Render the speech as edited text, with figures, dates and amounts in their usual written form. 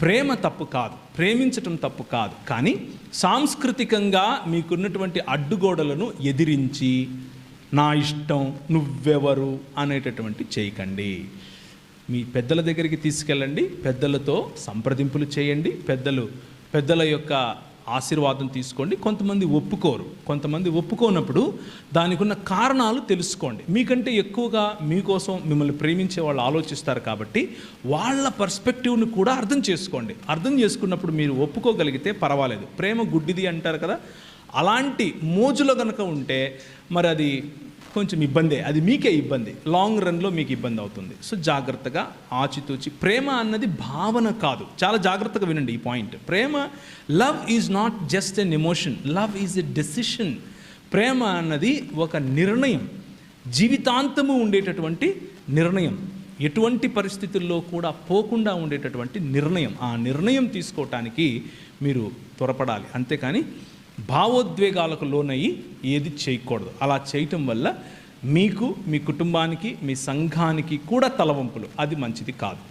ప్రేమ తప్పు కాదు, ప్రేమించటం తప్పు కాదు. కానీ సాంస్కృతికంగా మీకున్నటువంటి అడ్డుగోడలను ఎదిరించి నా ఇష్టం, నువ్వెవరు అనేటటువంటి చేయకండి. మీ పెద్దల దగ్గరికి తీసుకెళ్ళండి, పెద్దలతో సంప్రదింపులు చేయండి, పెద్దల యొక్క ఆశీర్వాదం తీసుకోండి. కొంతమంది ఒప్పుకోరు, కొంతమంది ఒప్పుకోనప్పుడు దానికి ఉన్న కారణాలు తెలుసుకోండి. మీకంటే ఎక్కువగా మీకోసం మిమ్మల్ని ప్రేమించే వాళ్ళు ఆలోచిస్తారు కాబట్టి వాళ్ళ పర్స్పెక్టివ్ని కూడా అర్థం చేసుకోండి. అర్థం చేసుకున్నప్పుడు మీరు ఒప్పుకోగలిగితే పర్వాలేదు. ప్రేమ గుడ్డిది అంటారు కదా, అలాంటి మోజులో కనుక ఉంటే మరి అది కొంచెం ఇబ్బందే, అది మీకే ఇబ్బంది, లాంగ్ రన్లో మీకు ఇబ్బంది అవుతుంది. సో జాగ్రత్తగా ఆచితూచి. ప్రేమ అన్నది భావన కాదు, చాలా జాగ్రత్తగా వినండి ఈ పాయింట్. ప్రేమ, love is not just an emotion, love is a decision. ప్రేమ అన్నది ఒక నిర్ణయం, జీవితాంతము ఉండేటటువంటి నిర్ణయం, ఎటువంటి పరిస్థితుల్లో కూడా పోకుండా ఉండేటటువంటి నిర్ణయం. ఆ నిర్ణయం తీసుకోవటానికి మీరు త్వరపడాలి, అంతేకాని భావోద్వేగాలకు లోనయ్యి ఏది చేయకూడదు. అలా చేయటం వల్ల మీకు, మీ కుటుంబానికి, మీ సంఘానికి కూడా తలవంపులు. అది మంచిది కాదు.